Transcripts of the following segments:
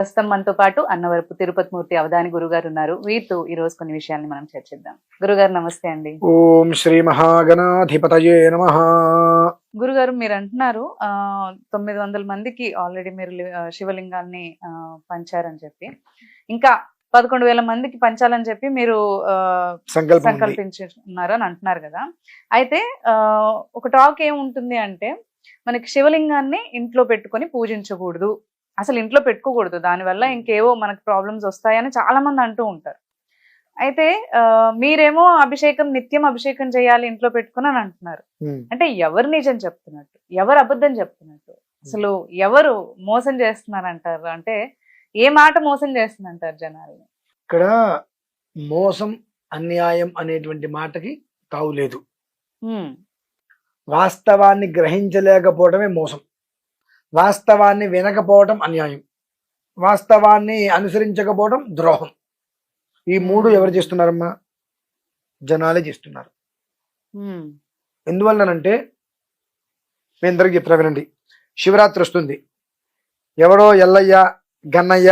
ప్రస్తుతం మనతో పాటు అన్నవరపు తిరుపతి మూర్తి అవధాని గురుగారు ఉన్నారు. వీరితో ఈ రోజు కొన్ని విషయాల్ని మనం చర్చిద్దాం. గురుగారు నమస్తే అండి. ఓం శ్రీ మహాగణాధిపతయే నమః. గురుగారు మీరు అంటున్నారు 900 మందికి ఆల్రెడీ మీరు శివలింగాన్ని పంచారని చెప్పి, ఇంకా 11,000 మందికి పంచాలని చెప్పి మీరు సంకల్పించున్నారు అని అంటున్నారు కదా. అయితే ఒక టాక్ ఏముంటుంది అంటే, మనకి శివలింగాన్ని ఇంట్లో పెట్టుకొని పూజించకూడదు, అసలు ఇంట్లో పెట్టుకోకూడదు, దానివల్ల ఇంకేవో మనకు ప్రాబ్లమ్స్ వస్తాయని చాలా మంది అంటూ ఉంటారు. అయితే మీరేమో నిత్యం అభిషేకం చేయాలి ఇంట్లో పెట్టుకుని అని అంటున్నారు. అంటే ఎవరు నిజం చెప్తున్నట్టు, ఎవరు అబద్ధం చెప్తున్నట్టు, అసలు ఎవరు మోసం చేస్తున్నారు అంటారు? అంటే ఏ మాట మోసం చేస్తుందంటారు జనాల్ని? ఇక్కడ మోసం అన్యాయం అనేటువంటి మాటకి తావులేదు. వాస్తవాన్ని గ్రహించలేకపోవడమే మోసం, వాస్తవాన్ని వినకపోవడం అన్యాయం, వాస్తవాన్ని అనుసరించకపోవడం ద్రోహం. ఈ మూడు ఎవరు చేస్తున్నారమ్మా? జనాలే చేస్తున్నారు. ఎందువల్లనంటే మీ అందరికి చెప్తున్నా వినండి. శివరాత్రి వస్తుంది, ఎవడో ఎల్లయ్య గన్నయ్య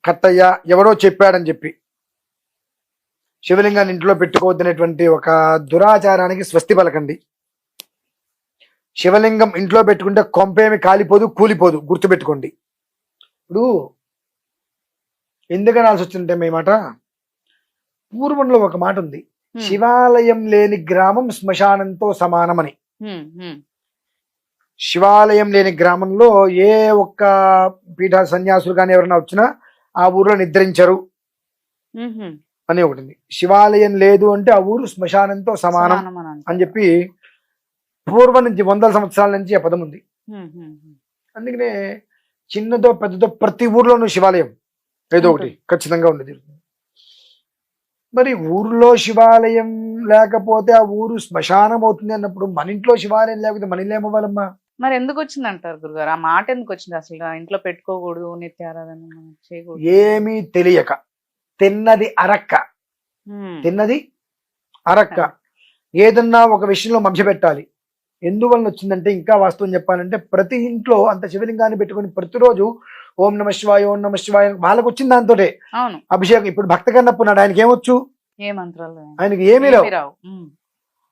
కట్టయ్య ఎవడో చెప్పాడని చెప్పి శివలింగాన్ని ఇంట్లో పెట్టుకోవద్దనేటువంటి ఒక దురాచారానికి స్వస్తి పలకండి. శివలింగం ఇంట్లో పెట్టుకుంటే కొంపేమి కాలిపోదు, కూలిపోదు, గుర్తుపెట్టుకోండి. ఇప్పుడు ఎందుకని అనాల్సి వచ్చిందంటే మీ మాట, పూర్వంలో ఒక మాట ఉంది, శివాలయం లేని గ్రామం శ్మశానంతో సమానమని. శివాలయం లేని గ్రామంలో ఏ ఒక్క పీఠ సన్యాసులు కానీ ఎవరైనా వచ్చినా ఆ ఊర్లో నిద్రించరు అని ఒకటి ఉంది. శివాలయం లేదు అంటే ఆ ఊరు శ్మశానంతో సమానం అని చెప్పి పూర్వం నుంచి 100 సంవత్సరాల నుంచి ఆ పదం ఉంది. అందుకనే చిన్నదో పెద్దదో ప్రతి ఊర్లోనూ శివాలయం ఏదో ఒకటి ఖచ్చితంగా ఉండేది. మరి ఊర్లో శివాలయం లేకపోతే ఆ ఊరు శ్మశానం అవుతుంది అన్నప్పుడు మన ఇంట్లో శివాలయం లేకపోతే మన ఇల్లు ఏమవ్వాలమ్మా? మరి ఎందుకు వచ్చింది అంటారు గురుగారు? ఆ మాట ఎందుకు వచ్చింది? అసలు ఇంట్లో పెట్టుకోకూడదు, నిత్యారాధన చేయకూడదు, ఏమీ తెలియక తిన్నది అరక్క ఏదన్నా ఒక విషయంలో మభ్య పెట్టాలి. ఎందువల్ల వచ్చిందంటే, ఇంకా వాస్తవం చెప్పాలంటే, ప్రతి ఇంట్లో అంత శివలింగాన్ని పెట్టుకుని ప్రతిరోజు ఓం నమ శివాయ ఓం నమ శివాయ వాళ్ళకు వచ్చింది దాంతో అభిషేకం. ఇప్పుడు భక్త కన్నప్పున్నాడు, ఆయనకి ఏమొచ్చు? ఆయనకి ఏమీ రావు.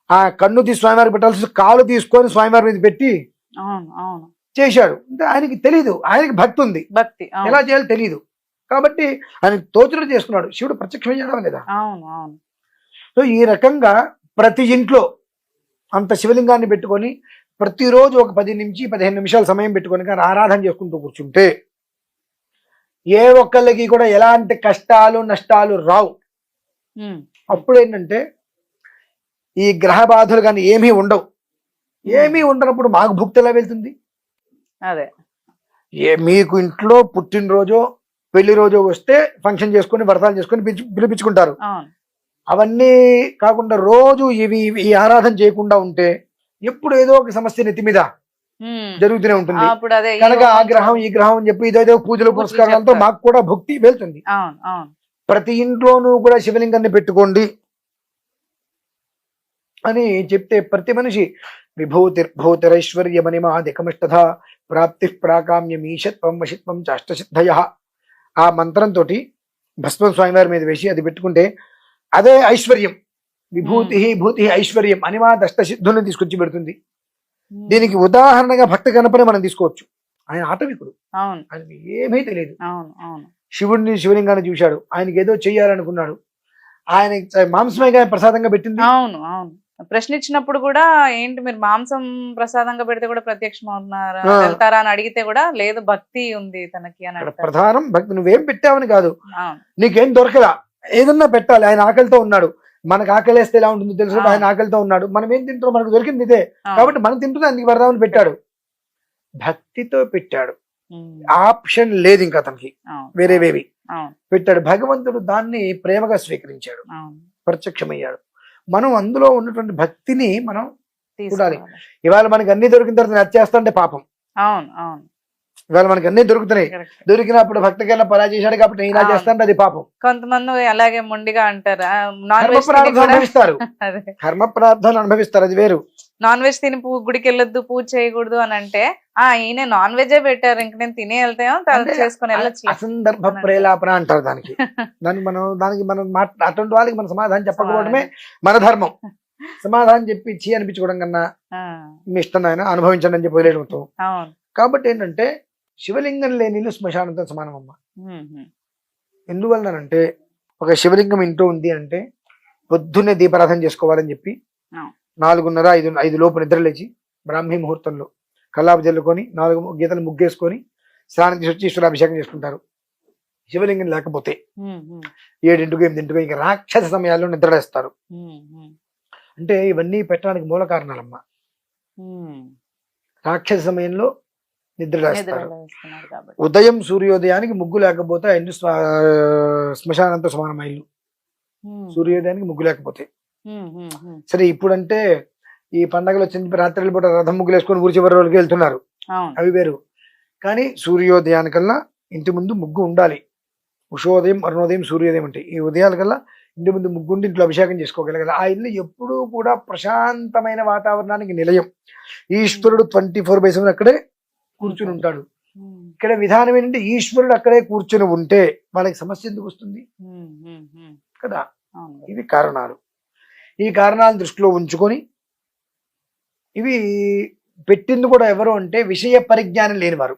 ఆ కన్ను తీసి స్వామివారికి పెట్టాల్సి కాలు తీసుకొని స్వామివారి మీద పెట్టి చేశాడు అంటే ఆయనకి తెలీదు, ఆయనకి భక్తి ఉంది, ఎలా చేయాలో తెలియదు కాబట్టి ఆయన తోచుడు చేసుకున్నాడు. శివుడు ప్రత్యక్షం చేయడం లేదా? సో ఈ రకంగా ప్రతి ఇంట్లో అంత శివలింగాన్ని పెట్టుకొని ప్రతిరోజు ఒక 10 నుంచి 15 నిమిషాల సమయం పెట్టుకొని కానీ ఆరాధన చేసుకుంటూ కూర్చుంటే ఏ ఒక్కళ్ళకి కూడా ఎలాంటి కష్టాలు నష్టాలు రావు. అప్పుడు ఏంటంటే ఈ గ్రహ బాధలు కానీ ఏమీ ఉండవు. ఏమీ ఉండనప్పుడు మాకు భుక్తి ఎలా వెళ్తుంది? అదే మీకు ఇంట్లో పుట్టినరోజో పెళ్లి రోజు వస్తే ఫంక్షన్ చేసుకొని వ్రతాలు చేసుకొని పిలిపించుకుంటారు. అవన్నీ కాకుండా రోజు ఈ ఆరాధన చేయకుండా ఉంటే ఎప్పుడు ఏదో ఒక సమస్య నెత్తి మీద జరుగుతూనే ఉంటుంది. కనుక ఆ గ్రహం ఈ గ్రహం అని చెప్పి ఇదేదో పూజలు పురస్కారాలతో మాకు కూడా భక్తి వెళ్తుంది. ప్రతి ఇంట్లోనూ కూడా శివలింగాన్ని పెట్టుకోండి అని చెప్తే ప్రతి మనిషి విభూతిర్భూతిరైశ్వర్యమణిమాదికమిష్టధ ప్రాప్తి ప్రాకామ్యమీషత్వం వశిత్వం చాష్టసిద్ధయ ఆ మంత్రంతో భస్మం స్వామివారి మీద వేసి అది పెట్టుకుంటే అదే ఐశ్వర్యం. విభూతి భూతి ఐశ్వర్యం అనిమా దష్టసిద్ధులను తీసుకొచ్చి పెడుతుంది. దీనికి ఉదాహరణగా భక్త గణపని మనం తీసుకోవచ్చు. ఆయన ఆటవికుడు, ఆయనకి ఏమీ తెలియదు. శివలింగాన్ని చూశాడు, ఆయనకి ఏదో చెయ్యాలనుకున్నాడు, ఆయన మాంసమేగా ప్రసాదంగా పెట్టింది. ప్రశ్నించినప్పుడు కూడా ఏంటి మీరు మాంసం ప్రసాదంగా పెడితే కూడా ప్రత్యక్షం అవుతున్నారా వెళ్తారా అని అడిగితే కూడా లేదు, భక్తి ఉంది తనకి అని. ప్రధానం భక్తి. నువ్వేం పెట్టావని కాదు, నీకేం దొరకలా, ఏదన్నా పెట్టాలి. ఆయన ఆకలితో ఉన్నాడు, మనకు ఆకలి వేస్తే ఎలా ఉంటుందో తెలుసు. ఆయన ఆకలితో ఉన్నాడు, మనం ఏం తింటాం, మనకు దొరికింది ఇదే కాబట్టి మనం తింటున్నా, అందుకు వరదామని పెట్టాడు. భక్తితో పెట్టాడు, ఆప్షన్ లేదు ఇంకా అతనికి, వేరేవేవి పెట్టాడు. భగవంతుడు దాన్ని ప్రేమగా స్వీకరించాడు, ప్రత్యక్షమయ్యాడు. మనం అందులో ఉన్నటువంటి భక్తిని మనం చూడాలి. ఇవాళ మనకి అన్ని దొరికిన తర్వాత నచ్చేస్తా అంటే పాపం. ఇవాళ మనకి అన్ని దొరుకుతున్నాయి. Correct. దొరికినప్పుడు భక్తికైనా పరాజ చేశాడు కాబట్టి నేను ఇలా అవును. చేస్తాను, అది పాపం. కొంతమంది అలాగే మొండిగా అంటారు నాన్ కర్మ వెజ్ తిని ప్రార్థన కూడా అనుభవిస్తారు, అదే కర్మ ప్రార్థన అనుభవిస్తారు, అది వేరు. నాన్ వెజ్ తిని గుడికి వెళ్ళొద్దు, పూజ చేయకూడదు అని అంటే ఈయన నాన్ వెజే పెట్టారు, ఇంక నేను తినే వెళ్తామో అంటే చేసుకుని వెళ్ళొచ్చు. అసందర్భ ప్రేలాపన అంటారు దానికి. దానికి మనం అటువంటి వాళ్ళకి మనం సమాధానం చెప్పకపోవడమే మన ధర్మం. సమాధానం చెప్పి చీ అనిపించుకోవడం కన్నా మీ ఇష్టం ఆయన అనుభవించండి అని చెప్పి వదిలేయడంతో. అవును. కాబట్టి ఏంటంటే శివలింగం లేని ఇల్లు శ్మశానంతో సమానం అమ్మ. ఎందువల్లనంటే ఒక శివలింగం ఇంట్లో ఉంది అంటే పొద్దున్నే దీపారాధన చేసుకోవాలని చెప్పి 4:30-5 లోపు నిద్ర లేచి బ్రాహ్మీ ముహూర్తంలో కల్లాపు జల్లుకొని 4 గీతలు ముగ్గేసుకొని స్నానం చేసి వచ్చి ఈశ్వరాభిషేకం చేసుకుంటారు. శివలింగం లేకపోతే 7-8 ఇంకా రాక్షస సమయాల్లో నిద్రలేస్తారు. అంటే ఇవన్నీ పెట్టడానికి మూల కారణాలమ్మా. రాక్షస సమయంలో నిద్రలేస్తారు. ఉదయం సూర్యోదయానికి ముగ్గు లేకపోతే ఆ ఇల్లు శ్మశానంతో సమానం. ఇల్లు సూర్యోదయానికి ముగ్గు లేకపోతే సరే. ఇప్పుడంటే ఈ పండగలు వచ్చిన రాత్రి పూట రథం ముగ్గులు వేసుకొని ఊరి చివరి రోజులకి వెళ్తున్నారు, అవి వేరు. కానీ సూర్యోదయానికల్లా ఇంటి ముందు ముగ్గు ఉండాలి. ఉషోదయం, అరుణోదయం, సూర్యోదయం అంటే ఈ ఉదయాలకల్లా ఇంటి ముందు ముగ్గు ఉండి ఇంట్లో అభిషేకం చేసుకోగలగాలి. ఆ ఇల్లు ఎప్పుడూ కూడా ప్రశాంతమైన వాతావరణానికి నిలయం. ఈశ్వరుడు 24/7 అక్కడే కూర్చుని ఉంటాడు. ఇక్కడ విధానం ఏంటంటే ఈశ్వరుడు అక్కడే కూర్చుని ఉంటే వాళ్ళకి సమస్య ఎందుకు వస్తుంది కదా. ఇవి కారణాలు. ఈ కారణాలను దృష్టిలో ఉంచుకొని ఇవి పెట్టింది కూడా ఎవరు అంటే విషయ పరిజ్ఞానం లేనివారు,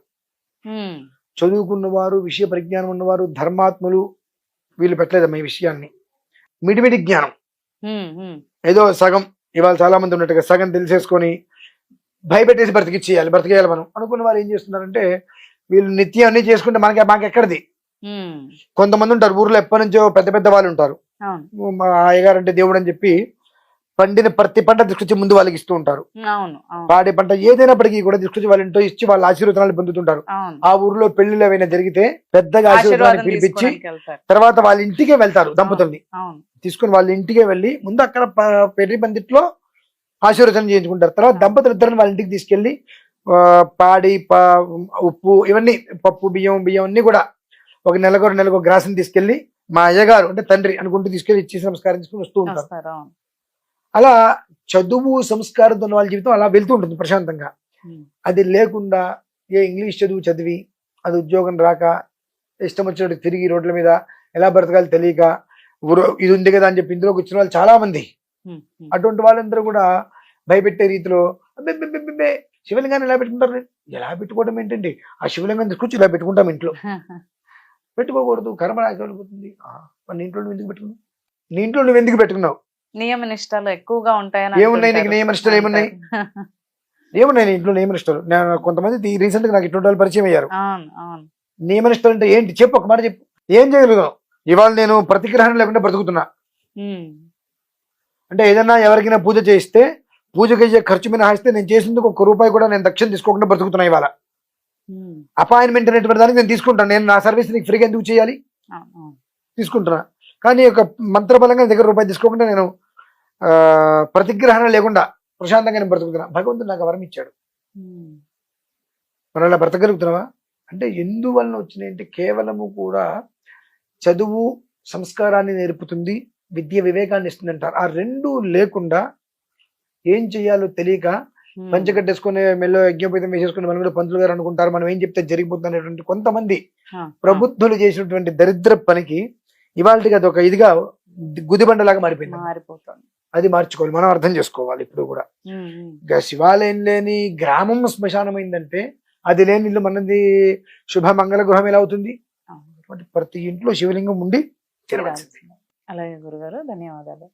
చదువుకున్నవారు, విషయ పరిజ్ఞానం ఉన్నవారు, ధర్మాత్ములు. వీళ్ళు పెట్టలేదమ్మా ఈ విషయాన్ని. మిడిమిడి జ్ఞానం ఏదో సగం, ఇవాళ చాలా మంది ఉన్నట్టుగా సగం తెలిసేసుకొని భయపెట్టేసి బ్రతికేయాలి మనం అనుకున్న వాళ్ళు ఏం చేస్తున్నారంటే వీళ్ళు నిత్యం అన్ని చేసుకుంటే మాకు ఎక్కడిది. కొంతమంది ఉంటారు ఊర్లో ఎప్పటి నుంచో పెద్ద పెద్ద వాళ్ళు ఉంటారు, మా అయ్యగారు అంటే దేవుడు అని చెప్పి పండిన ప్రతి పంట తీసుకొచ్చి ముందు వాళ్ళకి ఇస్తూ ఉంటారు. పాడి పంట ఏదైనప్పటికీ కూడా తీసుకొచ్చి వాళ్ళ ఇంట్లో ఇచ్చి వాళ్ళ ఆశీర్వాదాలు పొందుతుంటారు. ఆ ఊర్లో పెళ్లిళ్ళు ఏమైనా జరిగితే పెద్దగా ఆశీర్వాదాన్ని పిలిపించి తర్వాత వాళ్ళ ఇంటికే వెళ్తారు. దంపతుల్ని తీసుకుని వాళ్ళ ఇంటికే వెళ్ళి ముందు అక్కడ పెళ్లి పందిట్లో ఆశీర్వచనం చేయించుకుంటారు. తర్వాత దంపతులు ఇద్దరిని వాళ్ళ ఇంటికి తీసుకెళ్లి పాడి ఉప్పు ఇవన్నీ పప్పు బియ్యం అన్ని కూడా ఒక నెలకు గ్రాసం తీసుకెళ్లి మా అయ్యగారు అంటే తండ్రి అనుకుంటూ తీసుకెళ్లి ఇచ్చి సంస్కారం తీసుకుని వస్తూ ఉంటారు. అలా చదువు సంస్కారంతో ఉన్న వాళ్ళ జీవితం అలా వెళ్తూ ఉంటుంది ప్రశాంతంగా. అది లేకుండా ఇంగ్లీష్ చదువు చదివి అది ఉద్యోగం రాక ఇష్టం వచ్చినట్టు తిరిగి రోడ్ల మీద ఎలా బ్రతకాలి తెలియక ఇది ఉంది కదా అని చెప్పి ఇందులోకి వచ్చిన వాళ్ళు చాలా మంది. అటువంటి వాళ్ళందరూ కూడా భయపెట్టే రీతిలో శివలింగాన్ని ఎలా పెట్టుకుంటారు. ఎలా పెట్టుకోవడం ఏంటండి, ఆ శివలింగాన్ని తీసుకొచ్చి ఇలా పెట్టుకుంటాం ఇంట్లో. పెట్టుకోకూడదు, కర్మ రాకపోతుంది. నీ ఇంట్లో నువ్వు ఎందుకు పెట్టుకున్నావు, నీ ఇంట్లో నువ్వు ఎందుకు పెట్టుకున్నావు. నియమ నిష్టలు ఎక్కువగా ఉంటాయని. ఏమున్నాయి నీకు నియమ నిష్టలు, ఏమున్నాయి నీ ఇంట్లో నియమ నిష్టలు. కొంతమంది రీసెంట్ గా నాకు ఇటువంటి వాళ్ళు పరిచయం అయ్యారు. నియమ నిష్టలు అంటే ఏంటి చెప్పు, ఒక మాట చెప్పు. ఏం చేయగలుగుతాం. ఇవాళ నేను ప్రతిగ్రహణం లేకుండా బ్రతుకుతున్నా అంటే ఏదన్నా ఎవరికైనా పూజ చేయిస్తే పూజకి అయ్యే ఖర్చు మినహాయిస్తే నేను చేసేందుకు ₹1 కూడా నేను దక్షిణ తీసుకోకుండా బ్రతుకుతున్నా. ఇవాళ అపాయింట్మెంట్ అనేటువంటి దానికి నేను తీసుకుంటాను. నేను నా సర్వీస్ నీకు ఫ్రీగా ఎందుకు చేయాలి, తీసుకుంటున్నా. కానీ ఒక మంత్రబలంగా దగ్గర ₹1 తీసుకోకుండా నేను ప్రతిగ్రహణ లేకుండా ప్రశాంతంగా నేను బ్రతుకుతున్నా. భగవంతుడు నాకు వరం ఇచ్చాడు, మనం అలా బ్రతకగలుగుతున్నావా అంటే ఎందువలన వచ్చినాయంటే కేవలము కూడా చదువు సంస్కారాన్ని నేర్పుతుంది, విద్య వివేకాన్ని ఇస్తుంది అంటారు. ఆ రెండు లేకుండా ఏం చెయ్యాలో తెలియక పంచకట్టేసుకుని మెల్లో యజ్ఞోపేతం వేసేసుకుని మనం కూడా పంతులు గారు అనుకుంటారు మనం ఏం చెప్తే జరిగిపోతుంది అనేటువంటి కొంతమంది ప్రబుద్ధులు చేసినటువంటి దరిద్ర పనికి ఇవాళకి అది ఒక ఇదిగా గుదిబండలాగా మారిపోయింది. అది మార్చుకోవాలి, మనం అర్థం చేసుకోవాలి. ఇప్పుడు కూడా శివాలయం లేని గ్రామం శ్మశానమైందంటే అది లేని ఇల్లు మనది శుభ మంగళ గృహం ఎలా అవుతుంది. ప్రతి ఇంట్లో శివలింగం ఉండి తిరగాల్సింది. అలాగే గురుగారు, ధన్యవాదాలు.